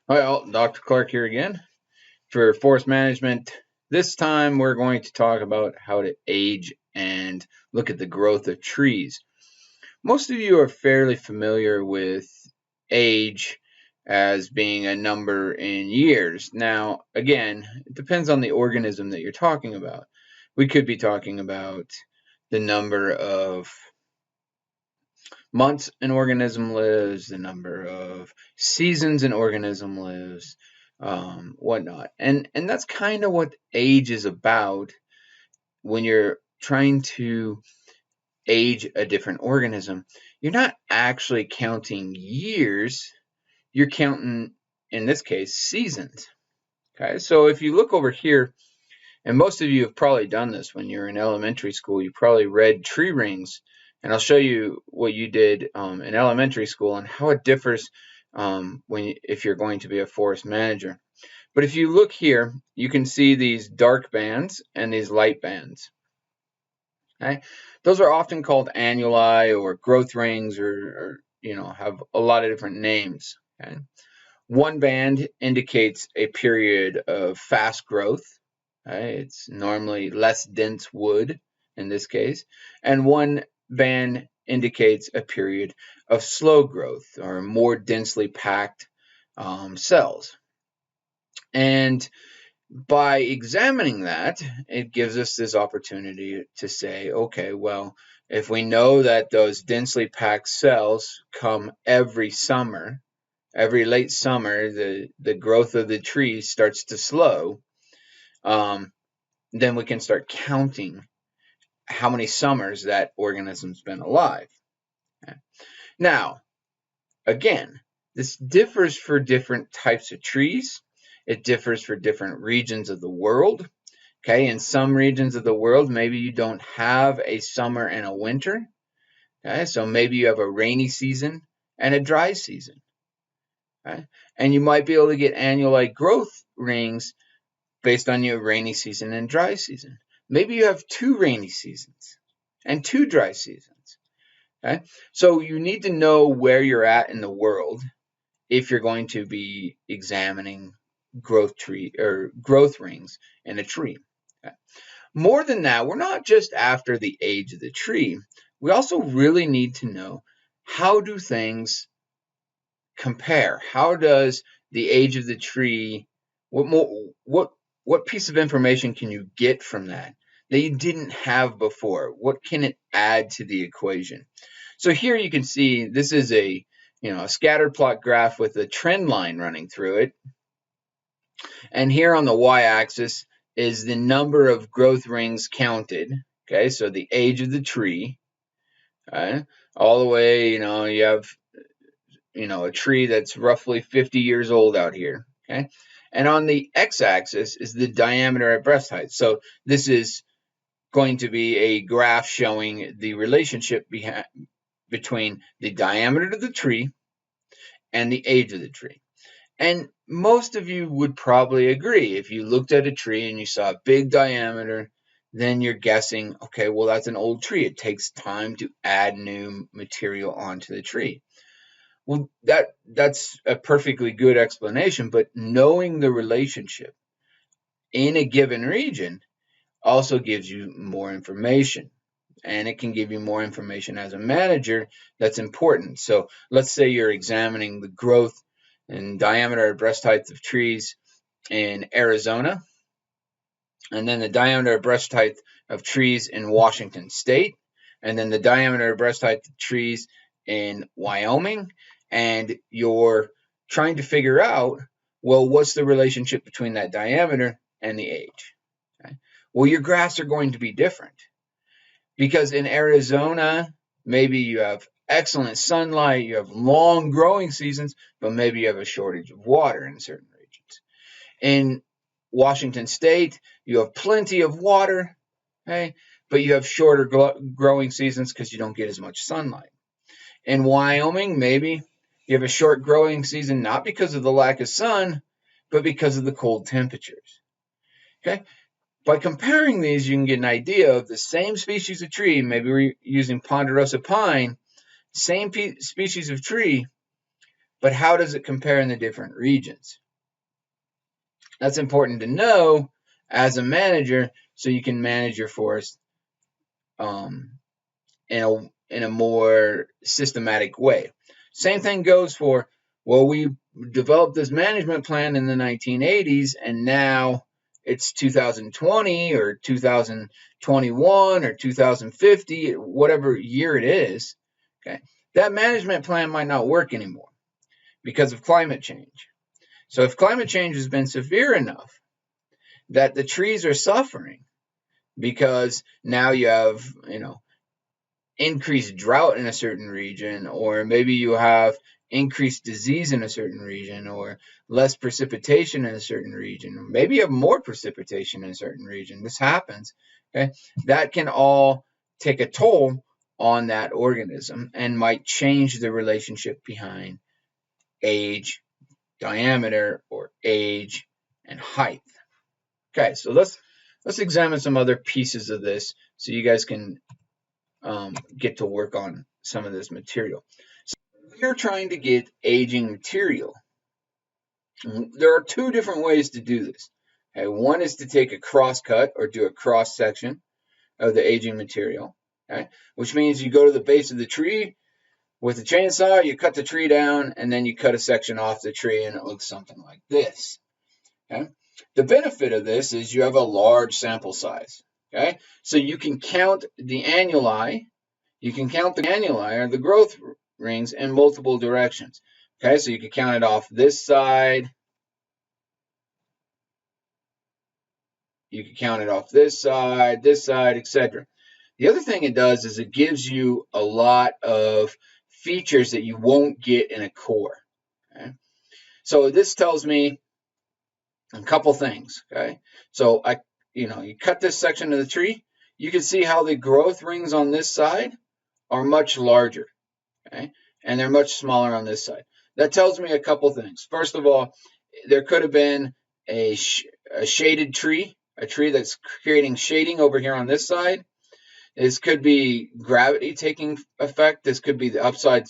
Well, Dr. Clark here again for forest management. This time we're going to talk about how to age and look at the growth of trees. Most of you are fairly familiar with age as being a number in years. Now, again, it depends on the organism that you're talking about. We could be talking about the number of months an organism lives, the number of seasons an organism lives, whatnot. And that's kind of what age is about when you're trying to age a different organism. You're not actually counting years, you're counting, in this case, seasons. Okay, so if you look over here, and most of you have probably done this when you're in elementary school, you probably read tree rings, and I'll show you what you did in elementary school and how it differs if you're going to be a forest manager. But if you look here, you can see these dark bands and these light bands. Okay? Those are often called annuli or growth rings, or have a lot of different names. Okay? One band indicates a period of fast growth. Okay? It's normally less dense wood in this case. And one band indicates a period of slow growth or more densely packed cells. And by examining that, it gives us this opportunity to say, okay, well, if we know that those densely packed cells come every summer, every late summer, the growth of the tree starts to slow, then we can start counting how many summers that organism's been alive. Okay. Now, again, this differs for different types of trees. It differs for different regions of the world. Okay, in some regions of the world, maybe you don't have a summer and a winter. Okay, so maybe you have a rainy season and a dry season. Okay, and you might be able to get annuli growth rings based on your rainy season and dry season. Maybe you have 2 rainy seasons and 2 dry seasons. Okay, so you need to know where you're at in the world if you're going to be examining growth rings in a tree. Okay. More than that, we're not just after the age of the tree. We also really need to know, how do things compare? How does the age of the tree, what piece of information can you get from that you didn't have before? What can it add to the equation? So here you can see this is a scatter plot graph with a trend line running through it. And here on the y-axis is the number of growth rings counted. Okay, so the age of the tree. Okay, all the way, you have, a tree that's roughly 50 years old out here. Okay, and on the x-axis is the diameter at breast height. So this is going to be a graph showing the relationship between the diameter of the tree and the age of the tree. And most of you would probably agree. If you looked at a tree and you saw a big diameter, then you're guessing, okay, well, that's an old tree. It takes time to add new material onto the tree. Well, that's a perfectly good explanation, but knowing the relationship in a given region also gives you more information. And it can give you more information as a manager that's important. So let's say you're examining the growth and diameter of breast height of trees in Arizona, and then the diameter of breast height of trees in Washington State, and then the diameter of breast height of trees in Wyoming, and you're trying to figure out, well, what's the relationship between that diameter and the age? Okay. Well, your graphs are going to be different, because in Arizona, maybe you have excellent sunlight, you have long growing seasons, but maybe you have a shortage of water in certain regions. In Washington State, you have plenty of water, okay, but you have shorter growing seasons because you don't get as much sunlight. In Wyoming, maybe you have a short growing season, not because of the lack of sun, but because of the cold temperatures. Okay. By comparing these, you can get an idea of the same species of tree. Maybe we're using ponderosa pine, same species of tree, but how does it compare in the different regions? That's important to know as a manager, so you can manage your forest in a more systematic way. Same thing goes for, well, we developed this management plan in the 1980s, and now it's 2020 or 2021 or 2050, whatever year it is. Okay, that management plan might not work anymore because of climate change. So if climate change has been severe enough that the trees are suffering because now you have, increased drought in a certain region, or maybe you have increased disease in a certain region, or less precipitation in a certain region, or maybe you have more precipitation in a certain region. This happens. Okay, that can all take a toll on that organism and might change the relationship behind age, diameter, or age and height. Okay, so let's examine some other pieces of this so you guys can get to work on some of this material. So we're trying to get aging material. There are two different ways to do this. Okay, one is to take a cross cut or do a cross section of the aging material, okay, which means you go to the base of the tree with a chainsaw, you cut the tree down, and then you cut a section off the tree, and it looks something like this. Okay? The benefit of this is you have a large sample size. Okay, so you can count the annuli. You can count the annuli, or the growth rings, in multiple directions. Okay, so you can count it off this side. You can count it off this side, etc. The other thing it does is it gives you a lot of features that you won't get in a core. Okay? So this tells me a couple things. Okay, so you cut this section of the tree, you can see how the growth rings on this side are much larger, okay, and they're much smaller on this side. That tells me a couple things. First of all, there could have been a shaded tree, a tree that's creating shading over here on this side. This could be gravity taking effect. This could be the upside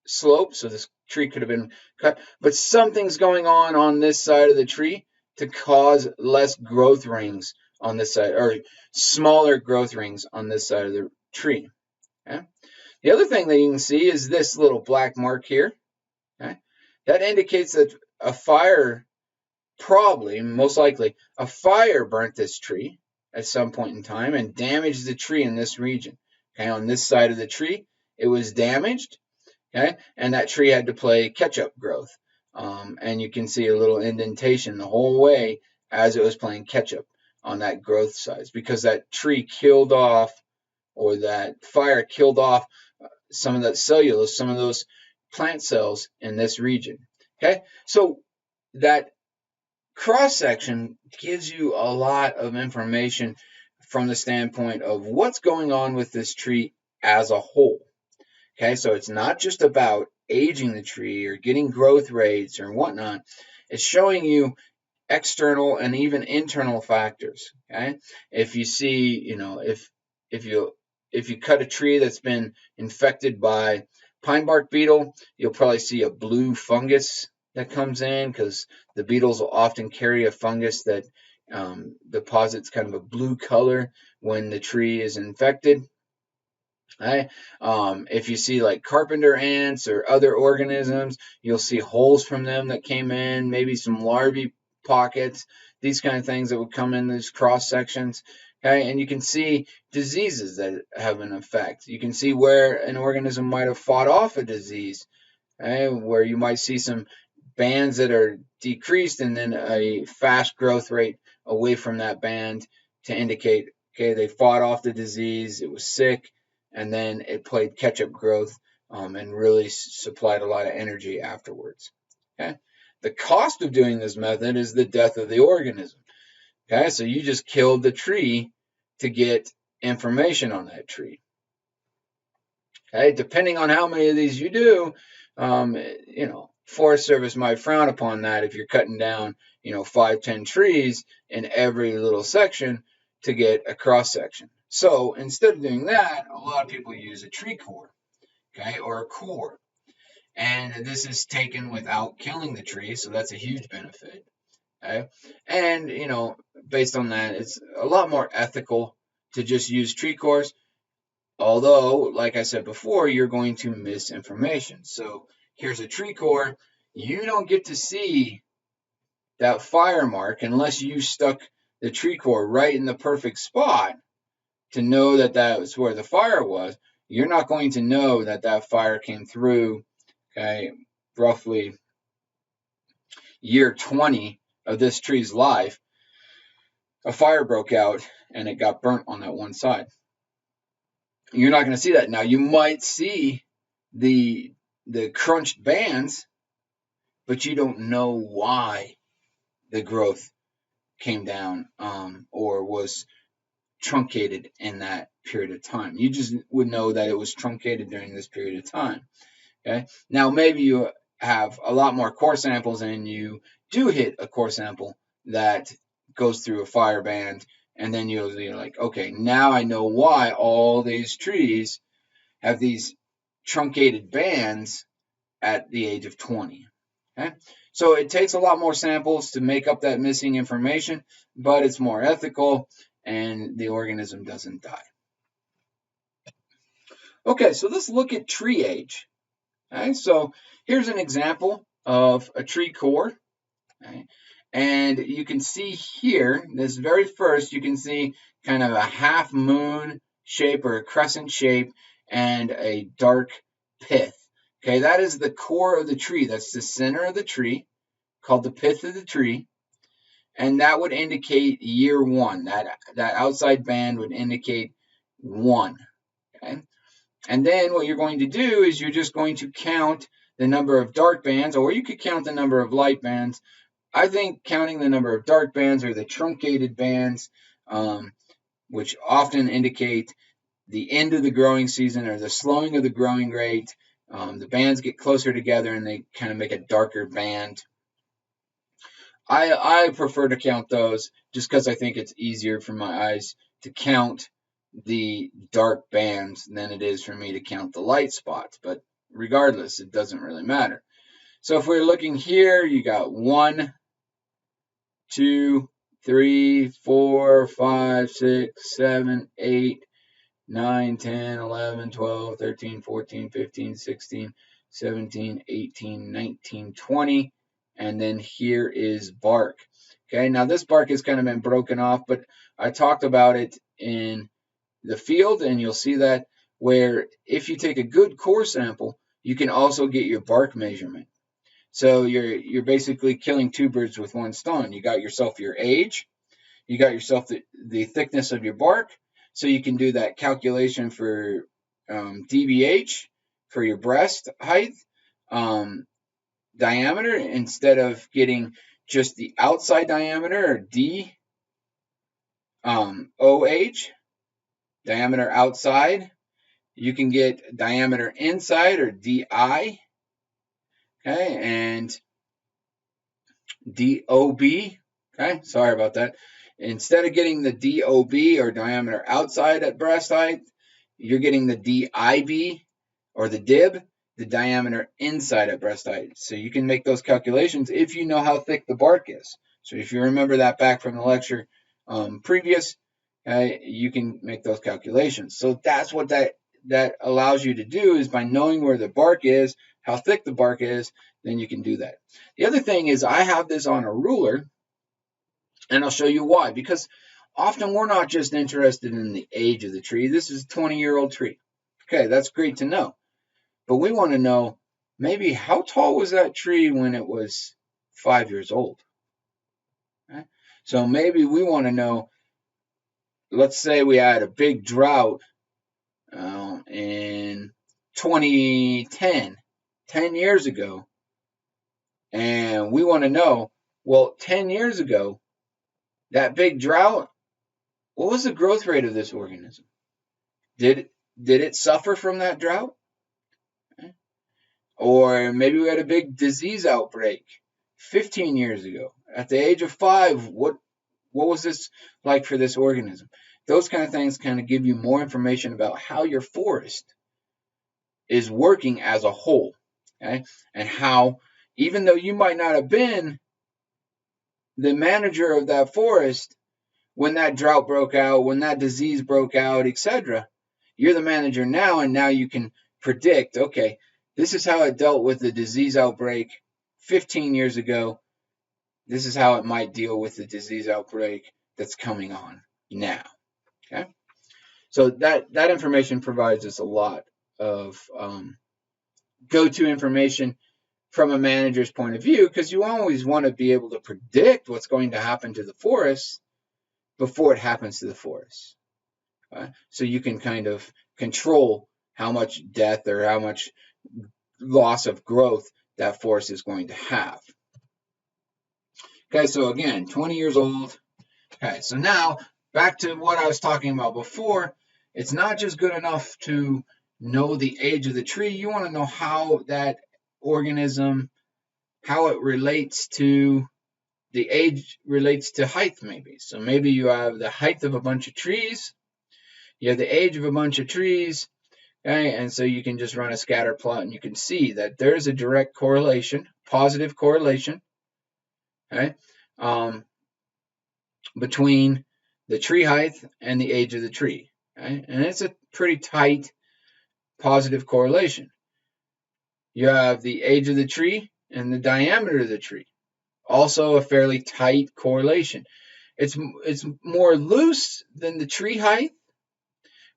slope, so this tree could have been cut. But something's going on this side of the tree to cause less growth rings on this side, or smaller growth rings on this side of the tree. Okay? The other thing that you can see is this little black mark here. Okay? That indicates that a fire, probably, most likely, a fire burnt this tree at some point in time and damaged the tree in this region. Okay, on this side of the tree, it was damaged. Okay, and that tree had to play catch-up growth. And you can see a little indentation the whole way as it was playing catch-up on that growth size, because that tree killed off, or that fire killed off some of that cellulose, some of those plant cells in this region. Okay, so that cross section gives you a lot of information from the standpoint of what's going on with this tree as a whole. Okay, so it's not just about aging the tree or getting growth rates or whatnot. It's showing you external and even internal factors. Okay, if you see, if you cut a tree that's been infected by pine bark beetle, you'll probably see a blue fungus that comes in, because the beetles will often carry a fungus that deposits kind of a blue color when the tree is infected. Right? If you see like carpenter ants or other organisms, you'll see holes from them that came in, maybe some larvae pockets, these kind of things that would come in these cross sections. Okay, and you can see diseases that have an effect. You can see where an organism might have fought off a disease, okay, where you might see some bands that are decreased and then a fast growth rate away from that band to indicate, okay, they fought off the disease, it was sick, and then it played catch-up growth and really supplied a lot of energy afterwards. Okay, the cost of doing this method is the death of the organism. Okay, so you just killed the tree to get information on that tree. Okay, depending on how many of these you do, Forest Service might frown upon that if you're cutting down, 5-10 trees in every little section to get a cross section. So instead of doing that, a lot of people use a tree core, okay, or a core. And this is taken without killing the tree, so that's a huge benefit. Okay? And, based on that, it's a lot more ethical to just use tree cores. Although, like I said before, you're going to miss information. So here's a tree core. You don't get to see that fire mark unless you stuck the tree core right in the perfect spot to know that that was where the fire was. You're not going to know that that fire came through, okay, roughly year 20 of this tree's life. A fire broke out and it got burnt on that one side. You're not going to see that. Now, you might see the crunched bands, but you don't know why the growth came down or was truncated in that period of time. You just would know that it was truncated during this period of time. Okay. Now, maybe you have a lot more core samples and you do hit a core sample that goes through a fire band, and then you're like, okay, now I know why all these trees have these truncated bands at the age of 20. Okay? So it takes a lot more samples to make up that missing information, but it's more ethical and the organism doesn't die. Okay, so let's look at tree age. Okay, so here's an example of a tree core. Okay, and you can see here, this very first, you can see kind of a half moon shape or a crescent shape and a dark pith. Okay, that is the core of the tree. That's the center of the tree, called the pith of the tree. And that would indicate year one. That outside band would indicate 1. Okay. And then what you're going to do is you're just going to count the number of dark bands, or you could count the number of light bands. I think counting the number of dark bands or the truncated bands, which often indicate the end of the growing season or the slowing of the growing rate. The bands get closer together and they kind of make a darker band. I prefer to count those just because I think it's easier for my eyes to count the dark bands than it is for me to count the light spots. But regardless, it doesn't really matter. So if we're looking here, you got 1, 2, 3, 4, 5, 6, 7, 8, 9, 10, 11, 12, 13, 14, 15, 16, 17, 18, 19, 20. And then here is bark. Okay, now this bark has kind of been broken off, but I talked about it in the field, and you'll see that where if you take a good core sample, you can also get your bark measurement. So you're basically killing 2 birds with 1 stone. You got yourself your age, you got yourself the thickness of your bark, so you can do that calculation for DBH for your breast height, diameter, instead of getting just the outside diameter or DOH, diameter outside. You can get diameter inside or DI, okay, and DOB, okay, sorry about that. Instead of getting the DOB or diameter outside at breast height, you're getting the DIB or the DIB, the diameter inside at breast height. So you can make those calculations if you know how thick the bark is. So if you remember that back from the lecture previous, you can make those calculations. So that's what that allows you to do, is by knowing where the bark is, how thick the bark is, then you can do that. The other thing is I have this on a ruler, and I'll show you why. Because often we're not just interested in the age of the tree. This is a 20-year-old tree. Okay, that's great to know. But we want to know maybe how tall was that tree when it was 5 years old. Okay? So maybe we want to know, let's say we had a big drought in 2010, 10 years ago. And we want to know, well, 10 years ago, that big drought, what was the growth rate of this organism? Did it suffer from that drought? Okay. Or maybe we had a big disease outbreak 15 years ago. At the age of 5, what was this like for this organism? Those kind of things kind of give you more information about how your forest is working as a whole. Okay? And how, even though you might not have been the manager of that forest when that drought broke out, when that disease broke out, etc., you're the manager now, and now you can predict, okay, this is how it dealt with the disease outbreak 15 years ago. This is how it might deal with the disease outbreak that's coming on now. Okay? So that information provides us a lot of go-to information from a manager's point of view, because you always want to be able to predict what's going to happen to the forest before it happens to the forest. So you can kind of control how much death or how much loss of growth that forest is going to have. Okay, so again, 20 years old. Okay, so now back to what I was talking about before. It's not just good enough to know the age of the tree. You want to know how that organism, how it relates to the age, relates to height maybe. So maybe you have the height of a bunch of trees, you have the age of a bunch of trees, okay, and so you can just run a scatter plot and you can see that there's a direct correlation, positive correlation, okay, between the tree height and the age of the tree. Okay? And it's a pretty tight positive correlation. You have the age of the tree and the diameter of the tree. Also a fairly tight correlation. It's more loose than the tree height,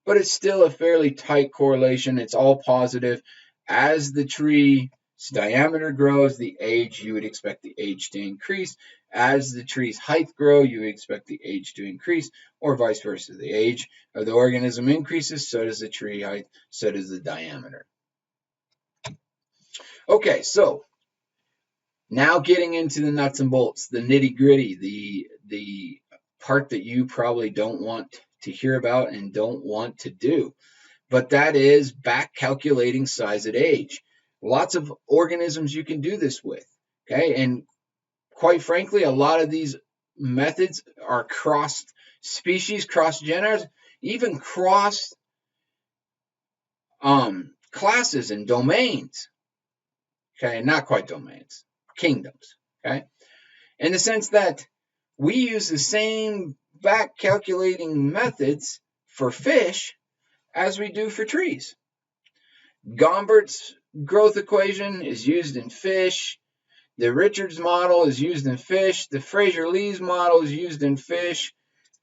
but it's still a fairly tight correlation. It's all positive. As the tree's diameter grows, the age, you would expect the age to increase. As the tree's height grows, you would expect the age to increase, or vice versa. The age of the organism increases, so does the tree height, so does the diameter. Okay, so now getting into the nuts and bolts, the nitty-gritty, the part that you probably don't want to hear about and don't want to do. But that is back calculating size at age. Lots of organisms you can do this with. Okay, and quite frankly, a lot of these methods are cross species, cross genera, even cross classes and domains. Okay, not quite domains, kingdoms. Okay, in the sense that we use the same back calculating methods for fish as we do for trees. Gompert's growth equation is used in fish. The Richards model is used in fish. The Fraser-Lees model is used in fish.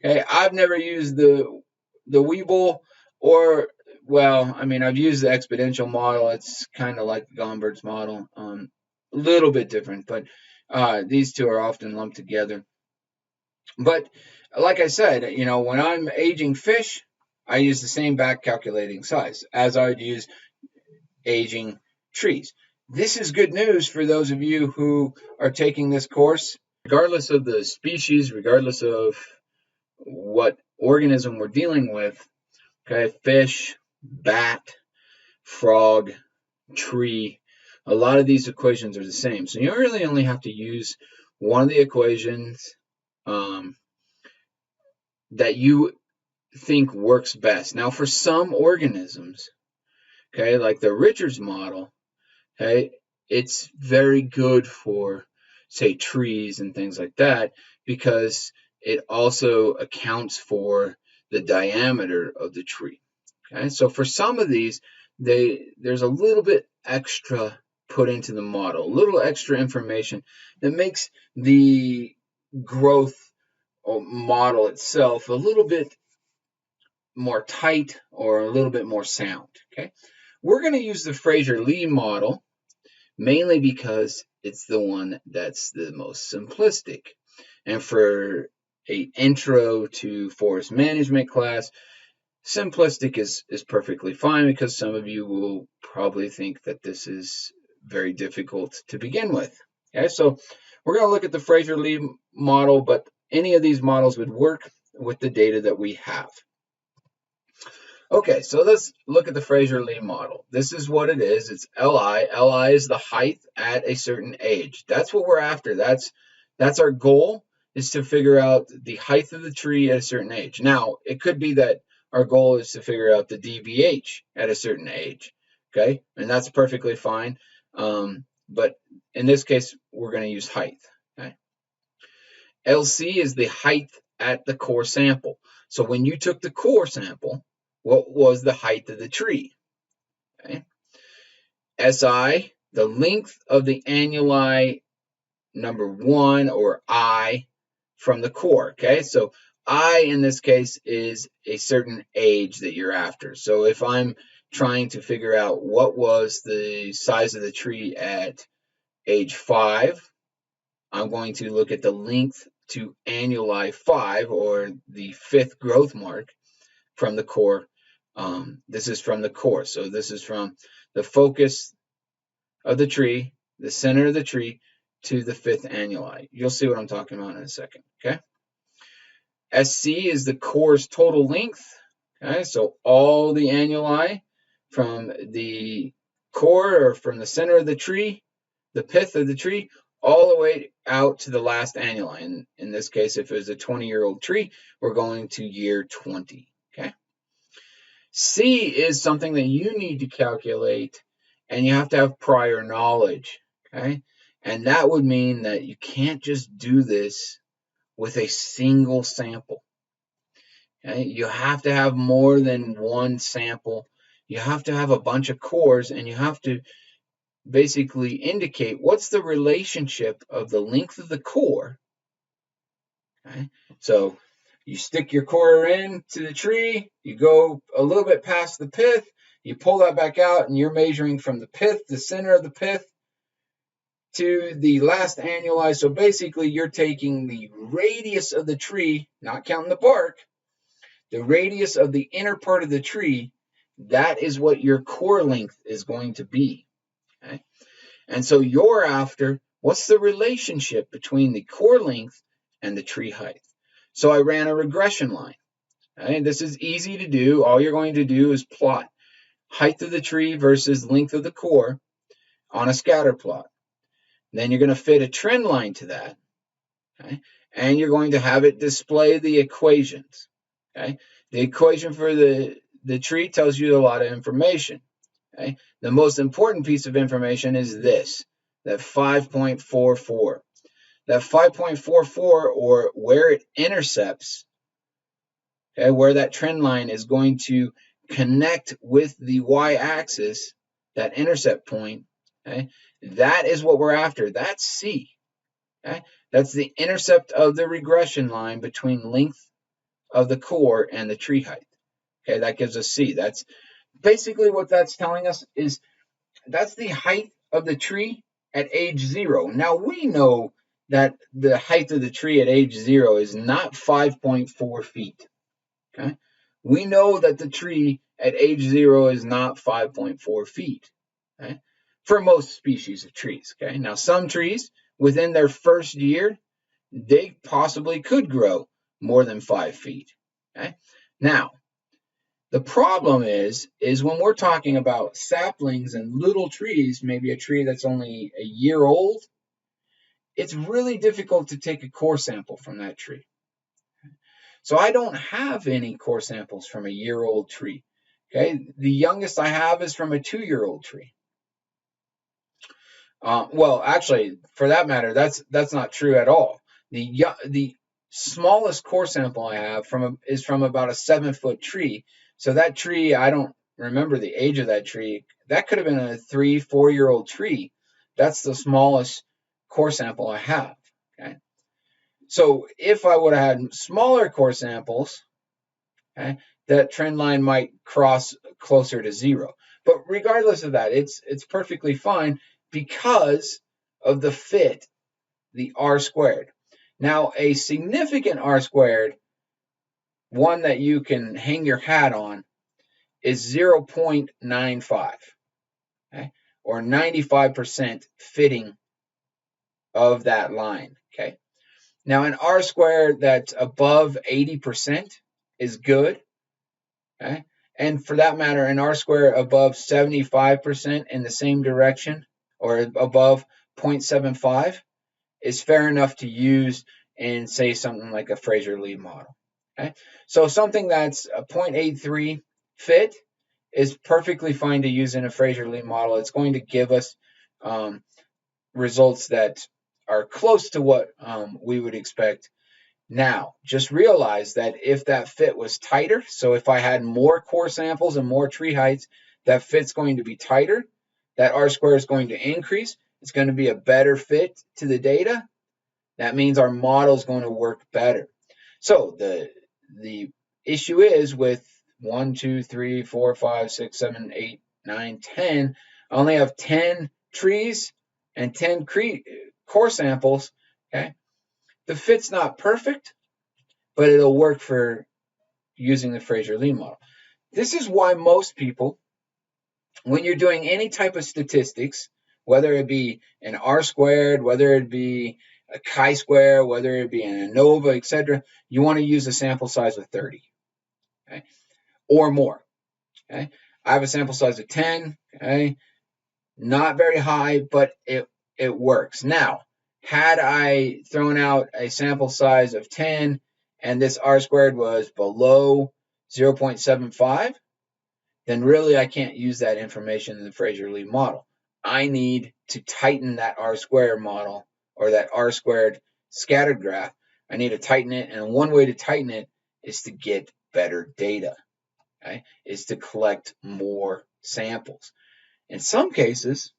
Okay, I've never used the Weibull, or, well, I mean, I've used the exponential model. It's kind of like Gompert's model, a little bit different, but these two are often lumped together. But like I said, you know, when I'm aging fish, I use the same back calculating size as I'd use aging trees. This is good news for those of you who are taking this course. Regardless of the species, regardless of what organism we're dealing with, okay, fish, bat, frog, tree, a lot of these equations are the same. So you really only have to use one of the equations that you think works best. Now, for some organisms, okay, like the Richards model, okay, it's very good for, say, trees and things like that, because it also accounts for the diameter of the tree. Okay, so for some of these, there's a little bit extra put into the model, a little extra information that makes the growth model itself a little bit more tight or a little bit more sound. Okay, we're going to use the Fraser-Lee model mainly because it's the one that's the most simplistic. And for an intro to forest management class, simplistic is perfectly fine, because some of you will probably think that this is very difficult to begin with. Okay, so we're going to look at the Fraser-Lee model, but any of these models would work with the data that we have. Okay, so let's look at the Fraser-Lee model. This is what it is. It's Li. Li is the height at a certain age. That's what we're after. That's our goal, is to figure out the height of the tree at a certain age. Now, it could be that our goal is to figure out the DBH at a certain age, okay? And that's perfectly fine. But in this case, we're going to use height. Okay? LC is the height at the core sample. So when you took the core sample, what was the height of the tree? Okay? SI, the length of the annuli number 1, or I, from the core. Okay, so I in this case is a certain age that you're after. So if I'm trying to figure out what was the size of the tree at age 5, I'm going to look at the length to annuli 5, or the 5th growth mark from the core. This is from the core. So this is from the focus of the tree, the center of the tree, to the 5th annuli. You'll see what I'm talking about in a second. Okay. SC is the core's total length. Okay, so all the annuli from the core, or from the center of the tree, the pith of the tree, all the way out to the last annuli. And in this case, if it was a 20-year-old tree, we're going to year 20. Okay. C is something that you need to calculate, and you have to have prior knowledge. Okay. And that would mean that you can't just do this with a single sample. Okay? You have to have more than one sample. You have to have a bunch of cores, and you have to basically indicate what's the relationship of the length of the core. Okay? So you stick your core into the tree, you go a little bit past the pith, you pull that back out, and you're measuring from the pith, the center of the pith, to the last annuli. So basically, you're taking the radius of the tree, not counting the bark, the radius of the inner part of the tree. That is what your core length is going to be. Okay? And so you're after, what's the relationship between the core length and the tree height? So I ran a regression line. Okay? This is easy to do. All you're going to do is plot height of the tree versus length of the core on a scatter plot. Then you're going to fit a trend line to that. Okay? And you're going to have it display the equations. Okay? The equation for the tree tells you a lot of information. Okay? The most important piece of information is this, that 5.44. That 5.44, or where it intercepts, okay, where that trend line is going to connect with the y-axis, that intercept point, okay, that is what we're after. That's C. Okay? That's the intercept of the regression line between length of the core and the tree height. Okay, that gives us C. That's basically what that's telling us, is that's the height of the tree at age 0. Now we know that the height of the tree at age 0 is not 5.4 feet. Okay, we know that the tree at age 0 is not 5.4 feet. Okay, for most species of trees. Okay, now some trees within their first year, they possibly could grow more than 5 feet. Okay, now the problem is when we're talking about saplings and little trees, maybe a tree that's only a year old, it's really difficult to take a core sample from that tree. So I don't have any core samples from a year-old tree. Okay, the youngest I have is from a 2-year-old tree. Well, actually, for that matter, that's not true at all. The smallest core sample I have is from about a 7-foot tree. So that tree, I don't remember the age of that tree. That could have been a 3-4-year-old tree. That's the smallest core sample I have. Okay. So if I would have had smaller core samples, okay, that trend line might cross closer to 0. But regardless of that, it's perfectly fine because of the fit, the R squared. Now, a significant R squared, one that you can hang your hat on, is 0.95, okay, or 95% fitting of that line. Okay. Now, an R squared that's above 80% is good. Okay. And for that matter, an R squared above 75% in the same direction, or above 0.75, is fair enough to use in, say, something like a Fraser-Lee model. Okay. So something that's a 0.83 fit is perfectly fine to use in a Fraser-Lee model. It's going to give us results that are close to what we would expect. Now, just realize that if that fit was tighter, so if I had more core samples and more tree heights, that fit's going to be tighter. That R-square is going to increase. It's going to be a better fit to the data. That means our model is going to work better. So the issue is with 1, 2, 3, 4, 5, 6, 7, 8, 9, 10. I only have 10 trees and 10 core samples. Okay, the fit's not perfect, but it'll work for using the Fraser-Lee model. This is why most people, when you're doing any type of statistics, whether it be an R-squared, whether it be a chi-square, whether it be an ANOVA, etc., you want to use a sample size of 30, okay, or more. Okay, I have a sample size of 10. Okay, not very high, but it works. Now, had I thrown out a sample size of 10 and this R-squared was below 0.75, then really I can't use that information in the Fraser-Lee model. I need to tighten that R-squared model, or that R-squared scattered graph. I need to tighten it, and one way to tighten it is to get better data, okay? Is to collect more samples. In some cases,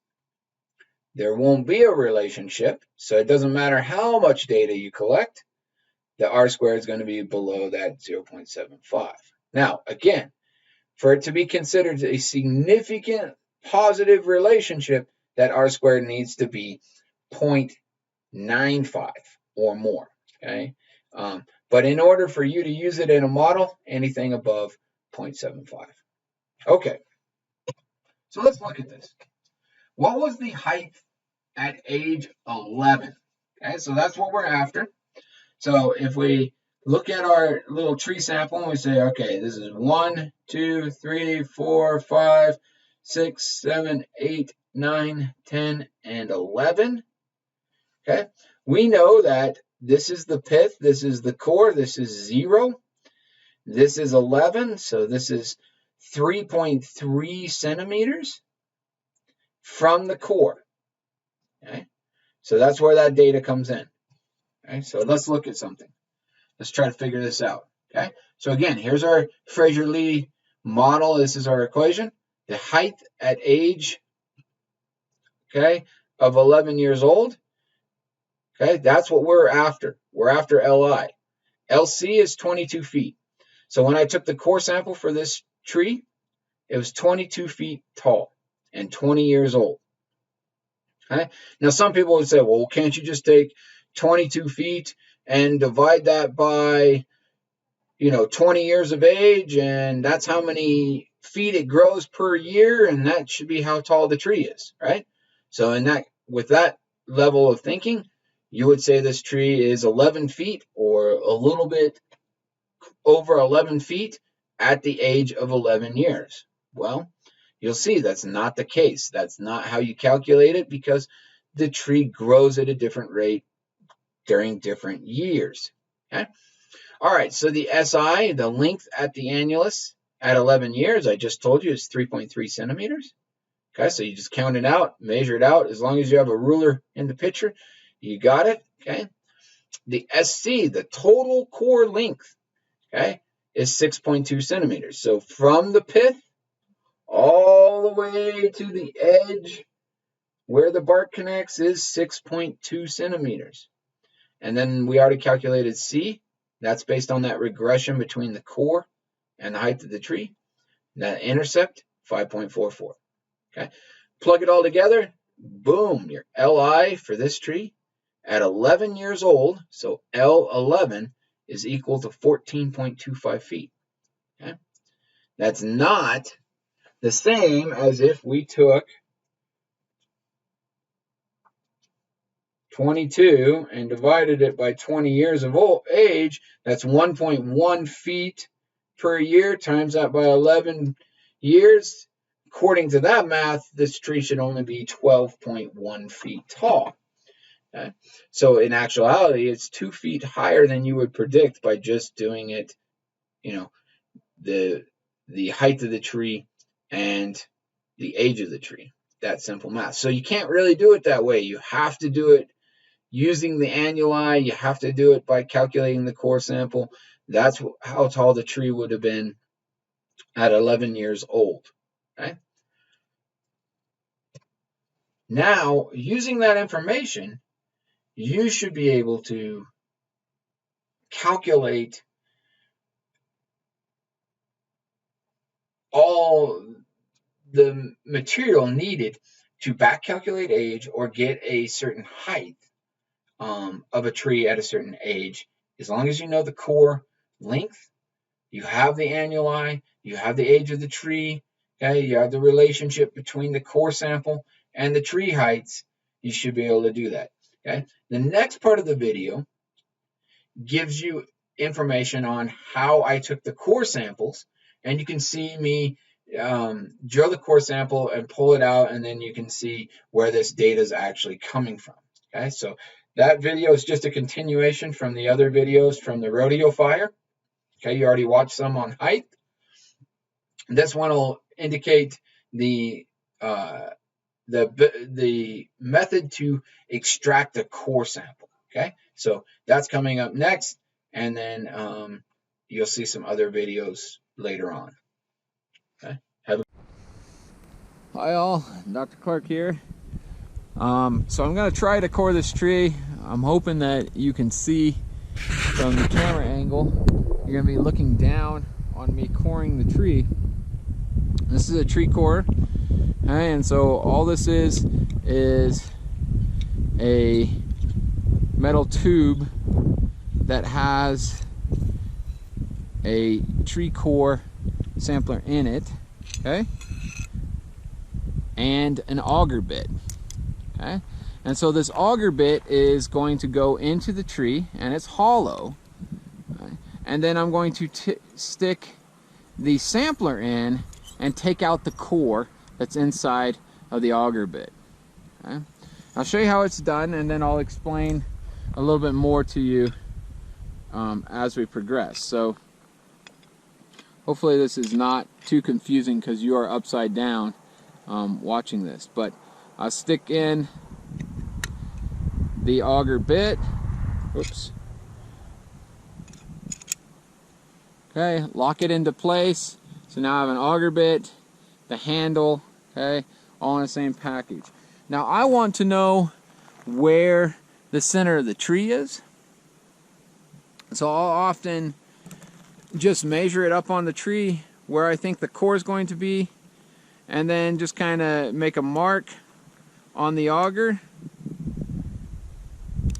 there won't be a relationship, so it doesn't matter how much data you collect, the R-squared is going to be below that 0.75. Now, again, for it to be considered a significant positive relationship, that R-squared needs to be 0.95 or more. Okay, but in order for you to use it in a model, anything above 0.75. Okay, so let's look at this. What was the height at age 11? Okay, so that's what we're after. So if we look at our little tree sample and we say, okay, this is 1, 2, 3, 4, 5, 6, 7, 8, 9, 10, and 11. Okay, we know that this is the pith, this is the core, this is 0, this is 11, so this is 3.3 centimeters from the core. Okay, so that's where that data comes in. Okay, so let's look at something. Let's try to figure this out. Okay, so again, here's our Fraser-Lee model. This is our equation. The height at age, okay, of 11 years old. Okay, that's what we're after. We're after LI. LC is 22 feet. So when I took the core sample for this tree, it was 22 feet tall and 20 years old. Okay, now some people would say, well, can't you just take 22 feet and divide that by 20 years of age, and that's how many feet it grows per year, and that should be how tall the tree is, right? So with that level of thinking, you would say this tree is 11 feet or a little bit over 11 feet at the age of 11 years. Well, you'll see that's not the case. That's not how you calculate it, because the tree grows at a different rate during different years. Okay? All right, so the SI, the length at the annulus at 11 years, I just told you is 3.3 centimeters. Okay, so you just count it out, measure it out. As long as you have a ruler in the picture, you got it. Okay, the SC, the total core length, okay, is 6.2 centimeters. So from the pith all the way to the edge where the bark connects is 6.2 centimeters. And then we already calculated C. That's based on that regression between the core and the height of the tree. That intercept, 5.44. Okay, plug it all together. Boom, your LI for this tree at 11 years old, so L11 is equal to 14.25 feet. Okay, that's not the same as if we took 22 and divided it by 20 years of age. That's 1.1 feet per year, times that by 11 years. According to that math, this tree should only be 12.1 feet tall. Okay? So in actuality, it's 2 feet higher than you would predict by just doing it, the height of the tree and the age of the tree. that simple math. So you can't really do it that way. You have to do it using the annuli. You have to do it by calculating the core sample. That's how tall the tree would have been at 11 years old. Okay? Now, using that information, you should be able to calculate all the material needed to back calculate age or get a certain height of a tree at a certain age. As long as you know the core length, you have the annuli, you have the age of the tree, okay, you have the relationship between the core sample and the tree heights, you should be able to do that. Okay. The next part of the video gives you information on how I took the core samples, and you can see me drill the core sample and pull it out, and then you can see where this data is actually coming from. Okay, so that video is just a continuation from the other videos from the rodeo fire. Okay, you already watched some on height. This one will indicate the method to extract the core sample. Okay, so that's coming up next, and then you'll see some other videos later on. Okay, hi all, Dr. Clark here. So I'm going to try to core this tree. I'm hoping that you can see from the camera angle. You're going to be looking down on me coring the tree. This is a tree core, okay, and so all this is a metal tube that has a tree core sampler in it, okay, and an auger bit. Okay, and so this auger bit is going to go into the tree, and it's hollow. Okay? And then I'm going to stick the sampler in and take out the core that's inside of the auger bit. Okay? I'll show you how it's done, and then I'll explain a little bit more to you as we progress. So hopefully this is not too confusing because you are upside down watching this, but I'll stick in the auger bit. Oops. Okay, lock it into place. So now I have an auger bit, the handle, okay, all in the same package. Now I want to know where the center of the tree is. So I'll often just measure it up on the tree where I think the core is going to be, and then just kind of make a mark on the auger.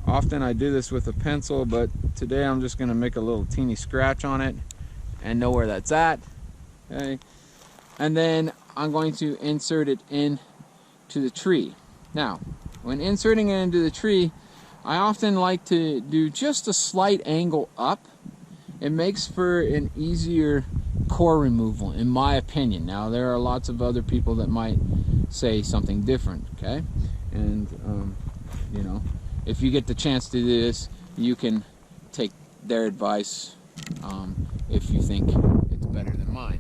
Often I do this with a pencil, but today I'm just going to make a little teeny scratch on it and know where that's at. Okay, and then I'm going to insert it into the tree. Now, when inserting it into the tree, I often like to do just a slight angle up. It makes for an easier core removal, in my opinion. Now, there are lots of other people that might say something different, okay? And, you know, if you get the chance to do this, you can take their advice if you think it's better than mine.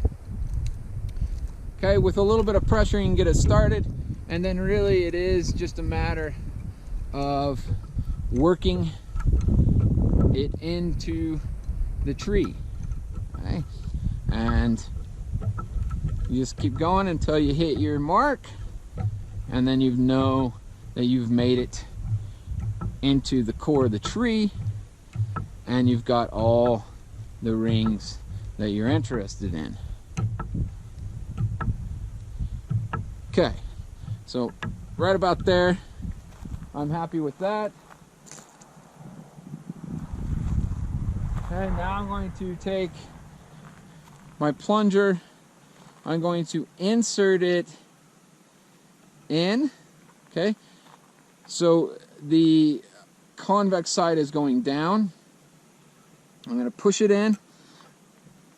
Okay, with a little bit of pressure, you can get it started, and then really it is just a matter of working it into the tree. Okay? And you just keep going until you hit your mark, and then you know that you've made it into the core of the tree, and you've got all the rings that you're interested in. Okay, so right about there, I'm happy with that. And now I'm going to take my plunger, I'm going to insert it in, okay? So the convex side is going down. I'm going to push it in,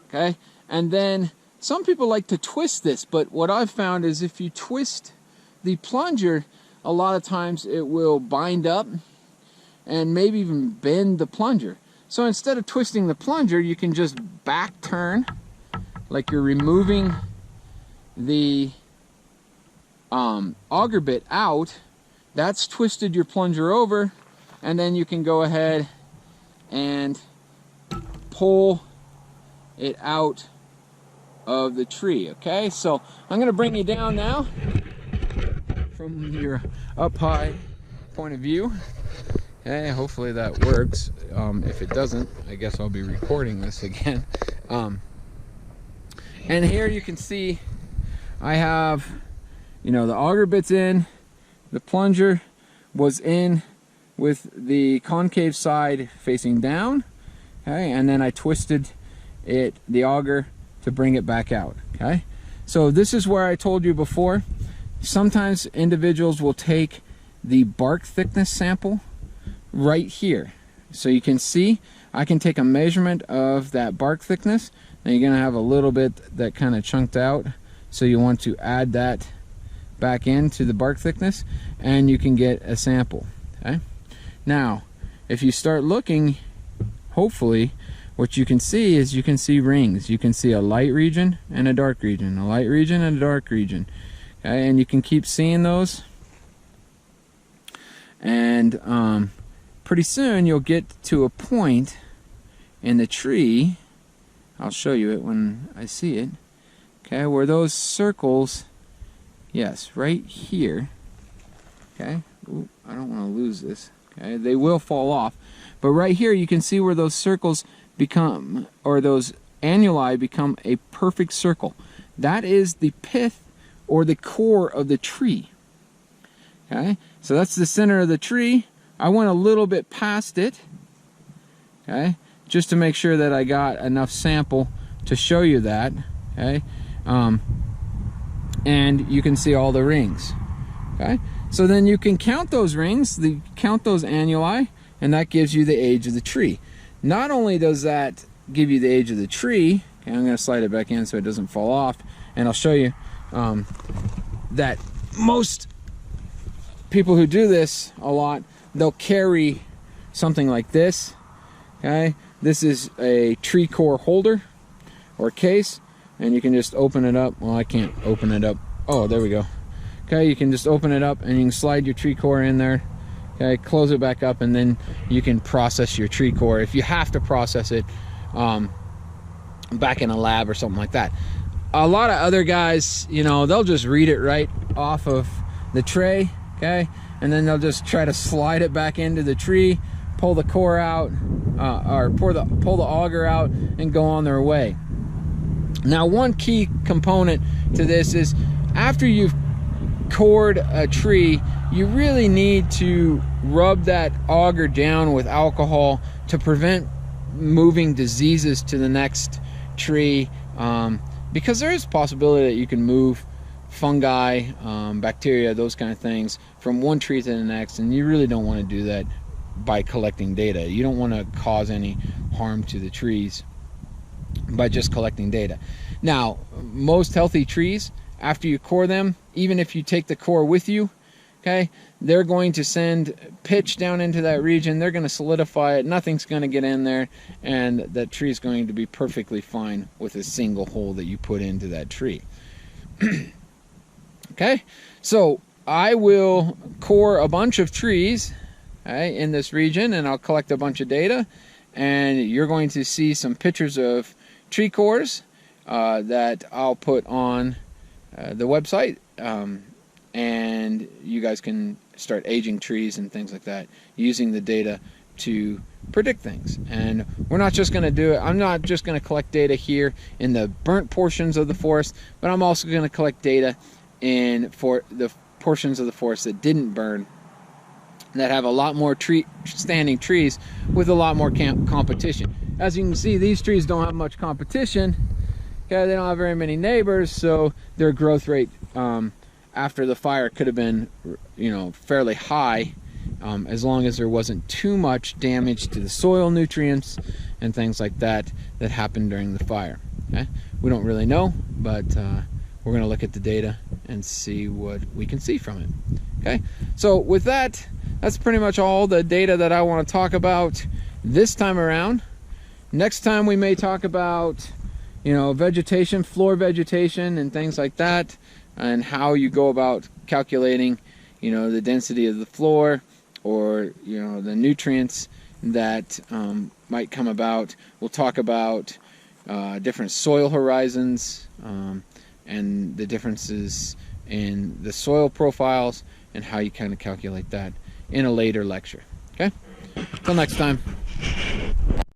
okay? And then some people like to twist this, but what I've found is if you twist the plunger, a lot of times it will bind up and maybe even bend the plunger. So instead of twisting the plunger, you can just back turn, like you're removing the auger bit out, that's twisted your plunger over, and then you can go ahead and pull it out of the tree. Okay, so I'm going to bring you down now from your up high point of view. Okay, hopefully that works. If it doesn't, I guess I'll be recording this again. And here you can see I have, you know, the auger bit's in, the plunger was in with the concave side facing down, okay, and then I twisted the auger to bring it back out. Okay, so this is where I told you before, sometimes individuals will take the bark thickness sample right here, so you can see I can take a measurement of that bark thickness, and you're gonna have a little bit that kind of chunked out, so you want to add that back into the bark thickness and you can get a sample. Okay, now if you start looking, hopefully what you can see is you can see rings. You can see a light region and a dark region, a light region and a dark region. Okay, and you can keep seeing those, and pretty soon you'll get to a point in the tree, I'll show you it when I see it, okay, where those circles, yes, right here, okay, ooh, I don't want to lose this, okay, they will fall off, but right here you can see where those circles become, or those annuli become a perfect circle. That is the pith or the core of the tree. Okay, so that's the center of the tree. I went a little bit past it, okay, just to make sure that I got enough sample to show you that. Okay, and you can see all the rings. Okay, so then you can count those rings, count those annuli, and that gives you the age of the tree. Not only does that give you the age of the tree, okay, I'm going to slide it back in so it doesn't fall off, and I'll show you that most people who do this a lot, they'll carry something like this. Okay, this is a tree core holder or case, and you can just open it up. Well, I can't open it up. Oh, there we go. Okay, you can just open it up and you can slide your tree core in there. Okay, close it back up, and then you can process your tree core if you have to process it back in a lab or something like that. A lot of other guys, you know, they'll just read it right off of the tray, okay, and then they'll just try to slide it back into the tree, pull the core out, or pull the auger out, and go on their way. Now, one key component to this is after you've cored a tree, you really need to rub that auger down with alcohol to prevent moving diseases to the next tree, because there is a possibility that you can move fungi, bacteria, those kind of things from one tree to the next, and you really don't want to do that by collecting data. You don't want to cause any harm to the trees by just collecting data. Now, most healthy trees, after you core them, even if you take the core with you, okay, they're going to send pitch down into that region. They're going to solidify it. Nothing's going to get in there, and that tree is going to be perfectly fine with a single hole that you put into that tree. Okay, so I will core a bunch of trees, okay, in this region, and I'll collect a bunch of data, and you're going to see some pictures of tree cores that I'll put on the website, and you guys can start aging trees and things like that using the data to predict things. And we're not just going to do it, I'm not just going to collect data here in the burnt portions of the forest, but I'm also going to collect data for the portions of the forest that didn't burn, that have a lot more standing trees with a lot more competition. As you can see, these trees don't have much competition. Okay, they don't have very many neighbors, so their growth rate after the fire could have been, you know, fairly high, as long as there wasn't too much damage to the soil nutrients and things like that that happened during the fire. Okay, we don't really know, but we're going to look at the data and see what we can see from it. Okay, so with that, that's pretty much all the data that I want to talk about this time around. Next time we may talk about, you know, vegetation, floor vegetation and things like that, and how you go about calculating, you know, the density of the floor, or, you know, the nutrients that might come about. We'll talk about different soil horizons, and the differences in the soil profiles and how you kind of calculate that in a later lecture. Okay? Till next time.